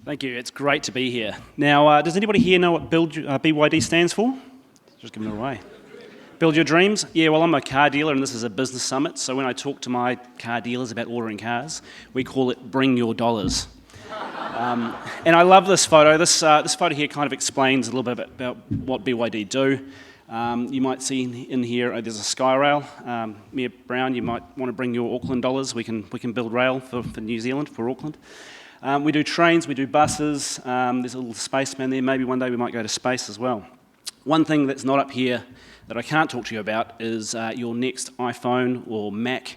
Thank you. It's great to be here. Now, does anybody here know what BYD stands for? Just giving it away. Build your dreams? Yeah, well, I'm a car dealer and this is a business summit, so when I talk to my car dealers about ordering cars, we call it bring your dollars. And I love this photo. This photo here kind of explains a little bit about what BYD do. You might see in here, there's a sky rail. Mayor Brown, you might want to bring your Auckland dollars. We can build rail for New Zealand, for Auckland. We do trains, we do buses. There's a little spaceman there. Maybe one day we might go to space as well. One thing that's not up here that I can't talk to you about is your next iPhone or Mac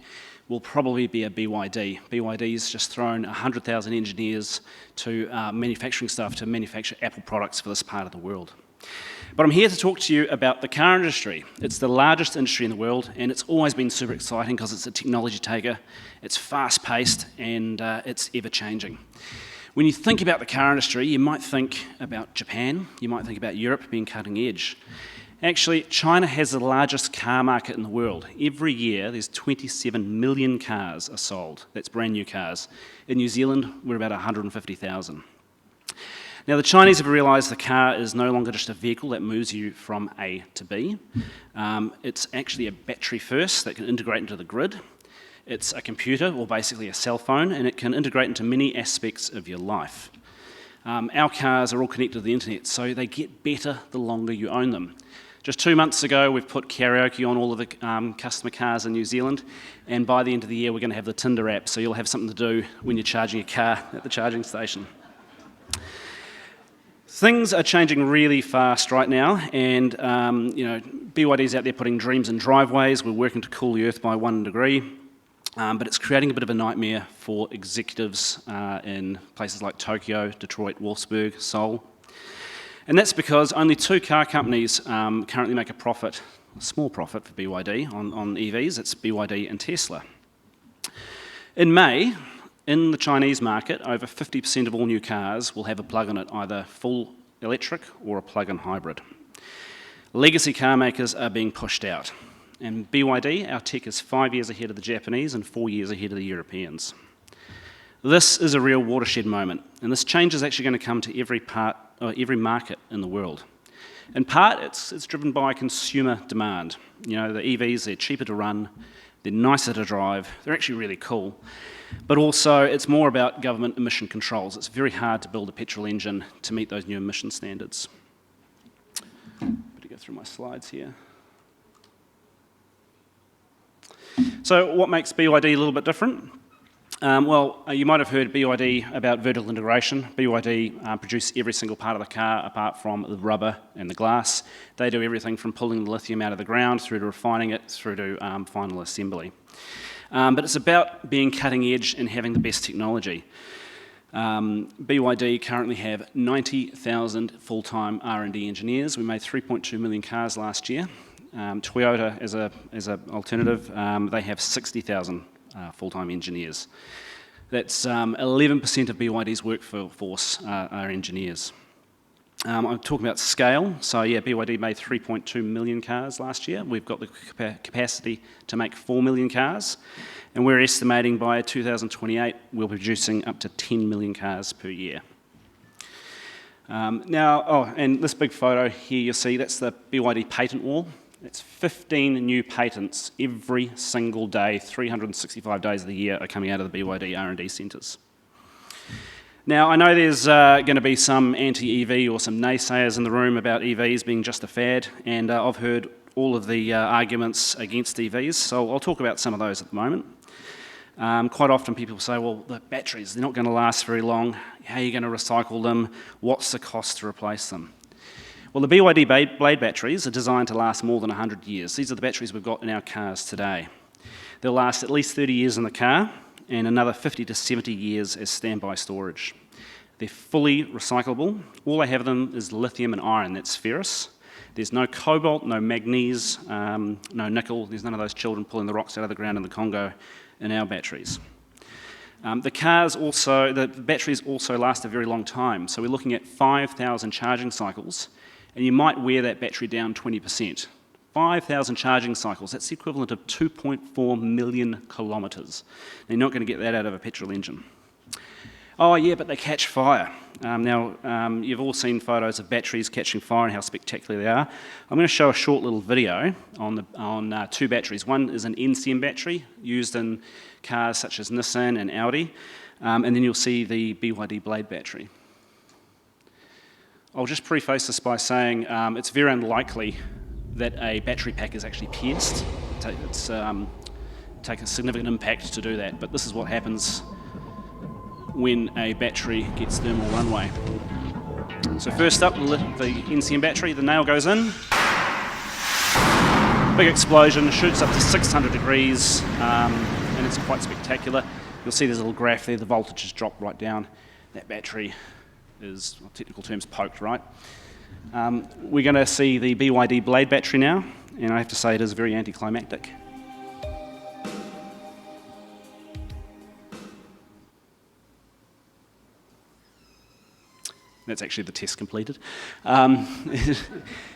will probably be a BYD. BYD's just thrown 100,000 engineers to manufacturing staff to manufacture Apple products for this part of the world. But I'm here to talk to you about the car industry. It's the largest industry in the world, and it's always been super exciting because it's a technology taker, it's fast-paced, and it's ever-changing. When you think about the car industry, you might think about Japan, you might think about Europe being cutting edge. Actually, China has the largest car market in the world. Every year, there's 27 million cars are sold. That's brand new cars. In New Zealand, we're about 150,000. Now, the Chinese have realised the car is no longer just a vehicle that moves you from A to B. It's actually a battery first that can integrate into the grid. It's a computer, or basically a cell phone, and it can integrate into many aspects of your life. Our cars are all connected to the internet, so they get better the longer you own them. Just 2 months ago, we've put karaoke on all of the customer cars in New Zealand, and by the end of the year, we're going to have the Tinder app, so you'll have something to do when you're charging your car at the charging station. Things are changing really fast right now, and BYD's out there putting dreams in driveways. We're working to cool the earth by 1 degree, but it's creating a bit of a nightmare for executives in places like Tokyo, Detroit, Wolfsburg, Seoul. And that's because only 2 car companies currently make a profit, a small profit for BYD on EVs. It's BYD and Tesla. In May, in the Chinese market, over 50% of all new cars will have a plug in it, either full electric or a plug-in hybrid. Legacy car makers are being pushed out. And BYD, our tech is 5 years ahead of the Japanese and 4 years ahead of the Europeans. This is a real watershed moment, and this change is actually going to come to every market in the world. In part, it's driven by consumer demand. You know, the EVs, they're cheaper to run, they're nicer to drive, they're actually really cool. But also, it's more about government emission controls. It's very hard to build a petrol engine to meet those new emission standards. Better go through my slides here. So what makes BYD a little bit different? You might have heard BYD about vertical integration. BYD produce every single part of the car apart from the rubber and the glass. They do everything from pulling the lithium out of the ground through to refining it through to final assembly. But it's about being cutting edge and having the best technology. BYD currently have 90,000 full-time R&D engineers. We made 3.2 million cars last year. Toyota, as an alternative, they have 60,000 full-time engineers. That's 11% of BYD's workforce are engineers. I'm talking about scale. So yeah, BYD made 3.2 million cars last year. We've got the capacity to make 4 million cars, and we're estimating by 2028 we'll be producing up to 10 million cars per year. And this big photo here you'll see, that's the BYD patent wall. It's 15 new patents every single day, 365 days of the year are coming out of the BYD R&D centres. Now, I know there's going to be some anti-EV or some naysayers in the room about EVs being just a fad, and I've heard all of the arguments against EVs, so I'll talk about some of those at the moment. Quite often people say, well, the batteries, they're not going to last very long. How are you going to recycle them? What's the cost to replace them? Well, the BYD blade batteries are designed to last more than 100 years. These are the batteries we've got in our cars today. They'll last at least 30 years in the car and another 50 to 70 years as standby storage. They're fully recyclable. All they have in them is lithium and iron, that's ferrous. There's no cobalt, no manganese, no nickel. There's none of those children pulling the rocks out of the ground in the Congo in our batteries. The batteries also last a very long time. So we're looking at 5,000 charging cycles, and you might wear that battery down 20%. 5,000 charging cycles, that's the equivalent of 2.4 million kilometres. You're not going to get that out of a petrol engine. Oh yeah, but they catch fire. You've all seen photos of batteries catching fire and how spectacular they are. I'm going to show a short little video on two batteries. One is an NCM battery used in cars such as Nissan and Audi, and then you'll see the BYD Blade battery. I'll just preface this by saying it's very unlikely that a battery pack is actually pierced. It's taken a significant impact to do that, but this is what happens when a battery gets thermal runaway. So first up, the NCM battery, the nail goes in, big explosion, shoots up to 600 degrees, and it's quite spectacular. You'll see there's a little graph there, the voltage has dropped right down. That battery is, well, technical terms, poked, right? We're going to see the BYD Blade battery now, and I have to say it is very anticlimactic. That's actually the test completed. It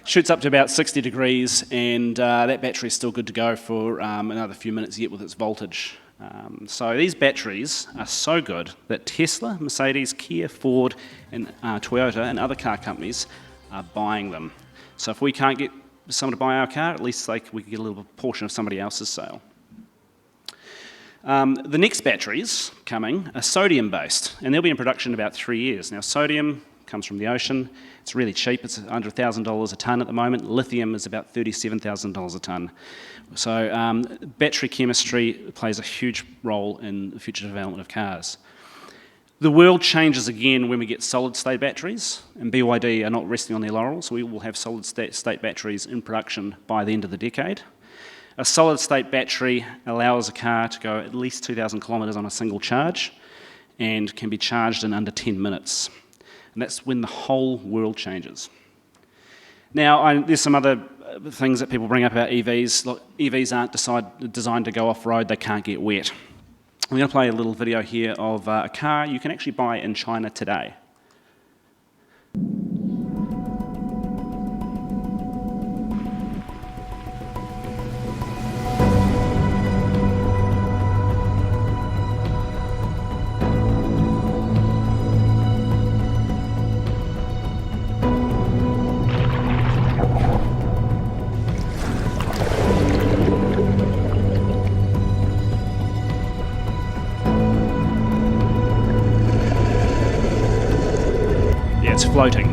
shoots up to about 60 degrees, and that battery is still good to go for another few minutes yet with its voltage. So these batteries are so good that Tesla, Mercedes, Kia, Ford, and Toyota and other car companies are buying them. So if we can't get someone to buy our car, at least we can get a little portion of somebody else's sale. The next batteries coming are sodium-based, and they'll be in production in about 3 years. Now, sodium comes from the ocean. It's really cheap. It's under $1,000 a tonne at the moment. Lithium is about $37,000 a tonne. So battery chemistry plays a huge role in the future development of cars. The world changes again when we get solid-state batteries, and BYD are not resting on their laurels. We will have solid-state batteries in production by the end of the decade. A solid-state battery allows a car to go at least 2,000 kilometres on a single charge and can be charged in under 10 minutes. And that's when the whole world changes. Now, there's some other things that people bring up about EVs. Look, EVs aren't designed to go off-road, they can't get wet. I'm going to play a little video here of a car you can actually buy in China today. It's floating.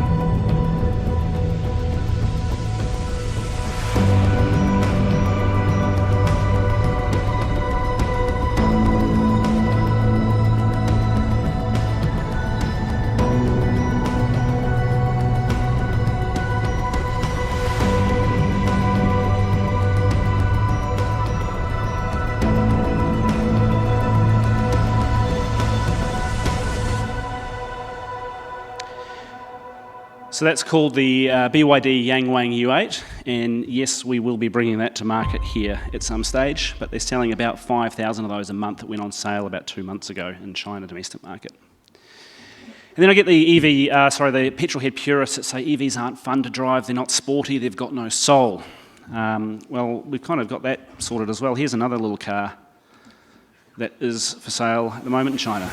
So that's called the BYD Yangwang U8, and yes, we will be bringing that to market here at some stage, but they're selling about 5,000 of those a month that went on sale about 2 months ago in China domestic market. And then I get the petrol-head purists that say EVs aren't fun to drive, they're not sporty, they've got no soul. Well, we've kind of got that sorted as well. Here's another little car that is for sale at the moment in China.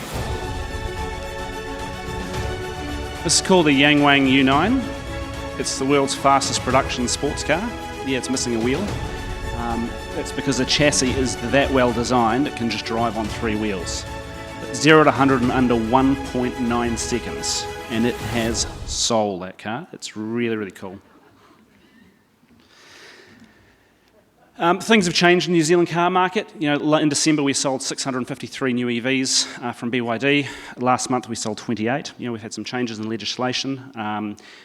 This is called the Yangwang U9. It's the world's fastest production sports car. Yeah, it's missing a wheel. That's because the chassis is that well designed, it can just drive on 3 wheels. 0 to 100 in under 1.9 seconds. And it has soul, that car. It's really, really cool. Things have changed in the New Zealand car market. You know, in December we sold 653 new EVs from BYD. Last month we sold 28. You know, we've had some changes in legislation.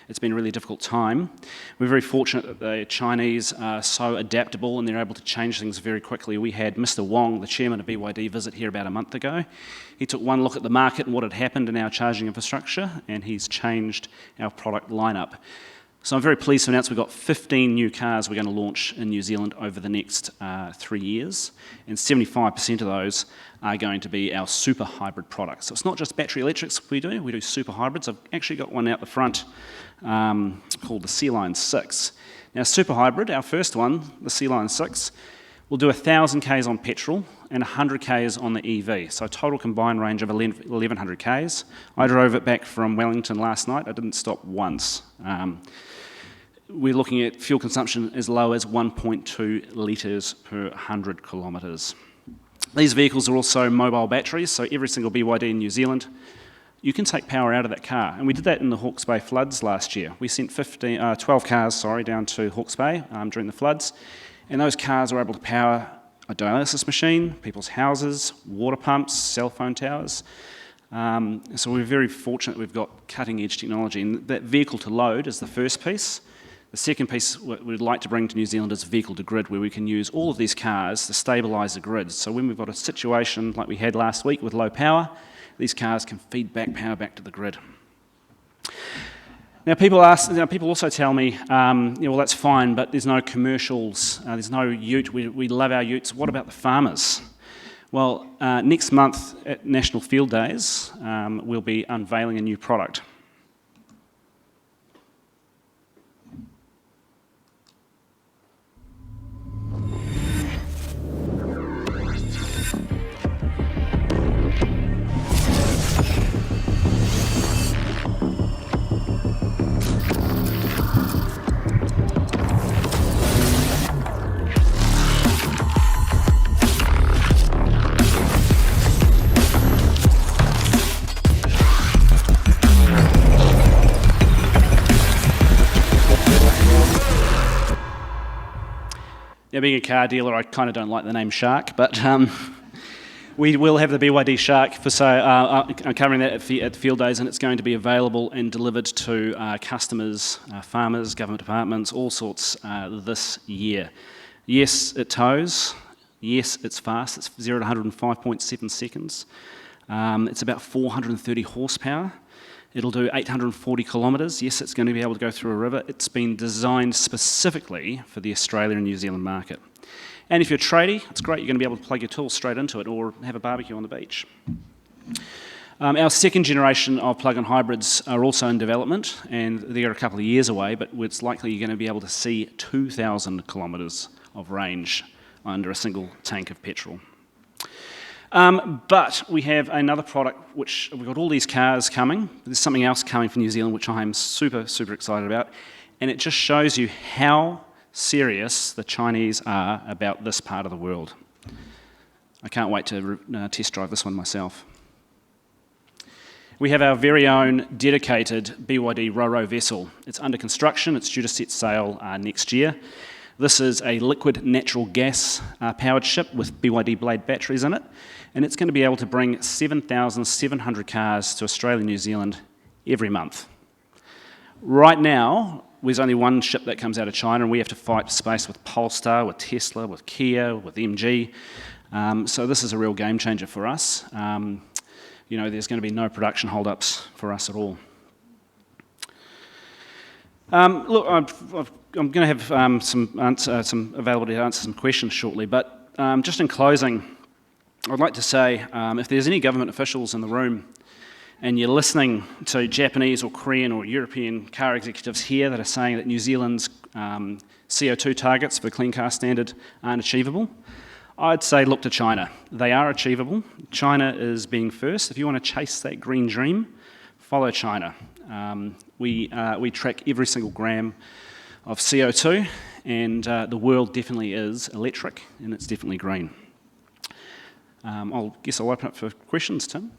It's been a really difficult time. We're very fortunate that the Chinese are so adaptable and they're able to change things very quickly. We had Mr. Wong, the chairman of BYD, visit here about a month ago. He took one look at the market and what had happened in our charging infrastructure, and he's changed our product lineup. So I'm very pleased to announce we've got 15 new cars we're going to launch in New Zealand over the next 3 years, and 75% of those are going to be our super hybrid products. So it's not just battery electrics we do super hybrids. I've actually got one out the front called the C-Line 6. Now super hybrid, our first one, the C-Line 6, We'll do 1,000 Ks on petrol and 100 Ks on the EV, so a total combined range of 1,100 Ks. I drove it back from Wellington last night. I didn't stop once. We're looking at fuel consumption as low as 1.2 litres per 100 kilometres. These vehicles are also mobile batteries, so every single BYD in New Zealand, you can take power out of that car. And we did that in the Hawke's Bay floods last year. We sent 12 cars down to Hawke's Bay during the floods, and those cars were able to power a dialysis machine, people's houses, water pumps, cell phone towers. So we're very fortunate we've got cutting-edge technology, and that vehicle to load is the first piece. The second piece we'd like to bring to New Zealand is vehicle to grid, where we can use all of these cars to stabilise the grid. So when we've got a situation like we had last week with low power, these cars can feed back power back to the grid. Now people also tell me, well that's fine, but there's no commercials, there's no ute, we love our utes, what about the farmers? Well, next month at National Field Days, we'll be unveiling a new product. Now, being a car dealer, I kind of don't like the name Shark, but we will have the BYD Shark for sale. I'm covering that at Field Days, and it's going to be available and delivered to customers, farmers, government departments, all sorts this year. Yes, it tows. Yes, it's fast. It's 0 to 100 in 5.7 seconds. It's about 430 horsepower. It'll do 840 kilometres. Yes, it's going to be able to go through a river. It's been designed specifically for the Australia and New Zealand market. And if you're a tradie, it's great. You're going to be able to plug your tools straight into it or have a barbecue on the beach. Our second generation of plug-in hybrids are also in development, and they're a couple of years away, but it's likely you're going to be able to see 2,000 kilometres of range under a single tank of petrol. But we have another product which we've got all these cars coming. There's something else coming from New Zealand which I'm super, super excited about. And it just shows you how serious the Chinese are about this part of the world. I can't wait to test drive this one myself. We have our very own dedicated BYD Ro-Ro vessel. It's under construction. It's due to set sail next year. This is a liquid natural gas powered ship with BYD blade batteries in it, and it's going to be able to bring 7,700 cars to Australia and New Zealand every month. Right now, there's only one ship that comes out of China, and we have to fight for space with Polestar, with Tesla, with Kia, with MG. So this is a real game changer for us. There's going to be no production hold-ups for us at all. Look, I'm going to have some availability to answer some questions shortly, but just in closing, I'd like to say if there's any government officials in the room and you're listening to Japanese or Korean or European car executives here that are saying that New Zealand's CO2 targets for the Clean Car Standard aren't achievable, I'd say look to China. They are achievable. China is being first. If you want to chase that green dream, follow China. We track every single gram of CO2, and the world definitely is electric, and it's definitely green. I'll open up for questions, Tim.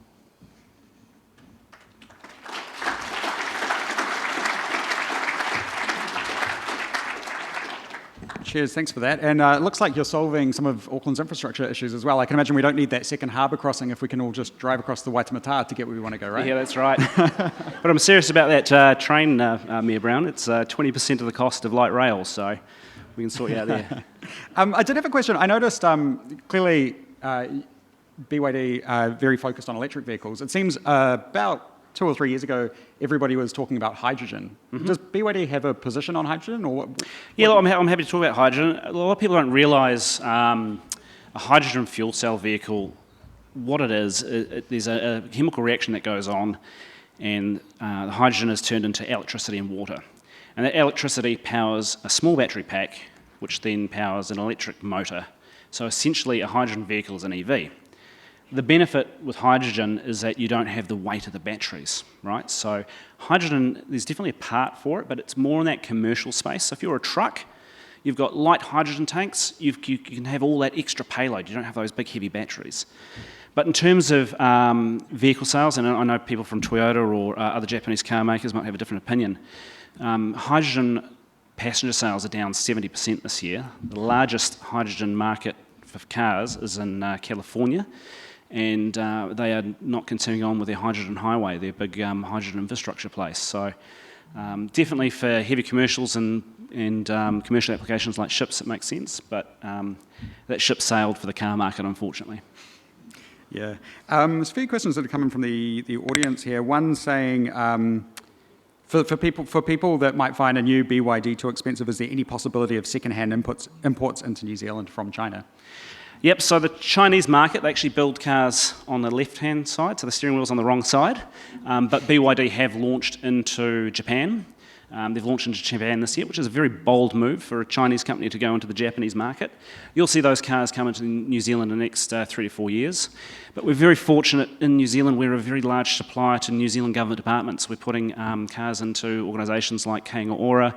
Cheers, thanks for that. And it looks like you're solving some of Auckland's infrastructure issues as well. I can imagine we don't need that second harbour crossing if we can all just drive across the Waitemata to get where we want to go, right? Yeah, that's right. But I'm serious about that train, Mayor Brown. It's 20% of the cost of light rail, so we can sort you out there. I did have a question. I noticed clearly BYD very focused on electric vehicles. It seems about 2 or 3 years ago, everybody was talking about hydrogen. Mm-hmm. Does BYD have a position on hydrogen, or what? Yeah, look, I'm happy to talk about hydrogen. A lot of people don't realise a hydrogen fuel cell vehicle, what it is. There's a chemical reaction that goes on, and the hydrogen is turned into electricity and water. And that electricity powers a small battery pack, which then powers an electric motor. So essentially, a hydrogen vehicle is an EV. The benefit with hydrogen is that you don't have the weight of the batteries, right? So hydrogen, there's definitely a part for it, but it's more in that commercial space. So if you're a truck, you've got light hydrogen tanks, you can have all that extra payload. You don't have those big heavy batteries. But in terms of vehicle sales, and I know people from Toyota or other Japanese car makers might have a different opinion, hydrogen passenger sales are down 70% this year. The largest hydrogen market for cars is in California, and they are not continuing on with their hydrogen highway, their big hydrogen infrastructure place. So definitely for heavy commercials and commercial applications like ships, it makes sense, but that ship sailed for the car market, unfortunately. Yeah. There's a few questions that are coming from the audience here. One saying, for people that might find a new BYD too expensive, is there any possibility of second-hand imports into New Zealand from China? Yep, so the Chinese market, they actually build cars on the left-hand side, so the steering wheel's on the wrong side, but BYD have launched into Japan. They've launched into Japan this year, which is a very bold move for a Chinese company to go into the Japanese market. You'll see those cars come into New Zealand in the next 3 to 4 years. But we're very fortunate in New Zealand. We're a very large supplier to New Zealand government departments. We're putting cars into organisations like Kāinga Ora,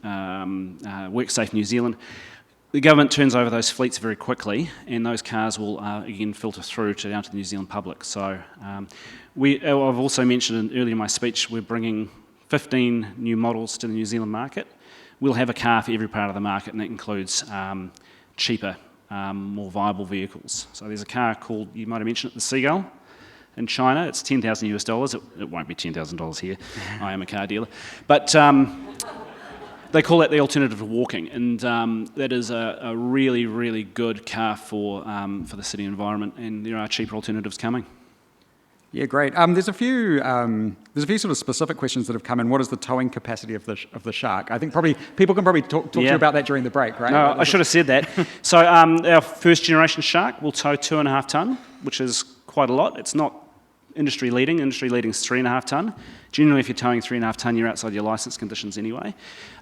WorkSafe New Zealand. The government turns over those fleets very quickly, and those cars will again filter through down to the New Zealand public. So I've also mentioned earlier in my speech, we're bringing 15 new models to the New Zealand market. We'll have a car for every part of the market, and that includes cheaper, more viable vehicles. So there's a car called, you might have mentioned it, the Seagull in China. It's $10,000 US. It won't be $10,000 here. I am a car dealer. But they call that the alternative to walking, and that is a really, really good car for the city environment, and there are cheaper alternatives coming. Yeah, great. There's a few sort of specific questions that have come in. What is the towing capacity of the Shark? I think probably people can talk to you about that during the break, right? No, I should have said that. So our first generation Shark will tow 2.5 tonne, which is quite a lot. It's not industry leading. Industry leading is 3.5 tonne. Generally, if you're towing 3.5 tonne, you're outside your licence conditions anyway.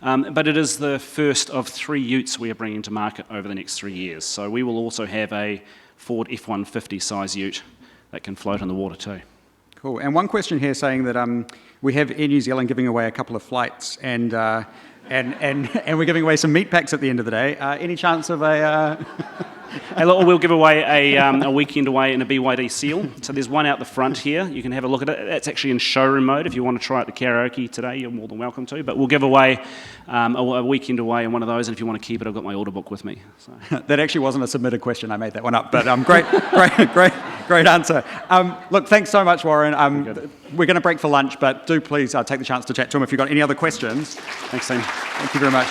But it is the first of 3 utes we are bringing to market over the next 3 years. So we will also have a Ford F-150 size ute that can float on the water too. Cool. And one question here saying that we have Air New Zealand giving away a couple of flights, and we're giving away some meat packs at the end of the day. Any chance of a... We'll give away a weekend away in a BYD Seal. So there's one out the front here. You can have a look at it. That's actually in showroom mode. If you want to try out the karaoke today, you're more than welcome to. But we'll give away a weekend away in one of those. And if you want to keep it, I've got my order book with me. So. That actually wasn't a submitted question. I made that one up. But great answer. Look, thanks so much, Warren. We're going to break for lunch, but do please take the chance to chat to him if you've got any other questions. Thanks, Tim. Thank you very much.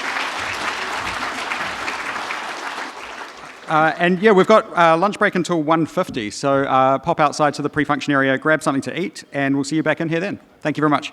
And yeah, we've got lunch break until 1:50, so pop outside to the pre-function area, grab something to eat, and we'll see you back in here then. Thank you very much.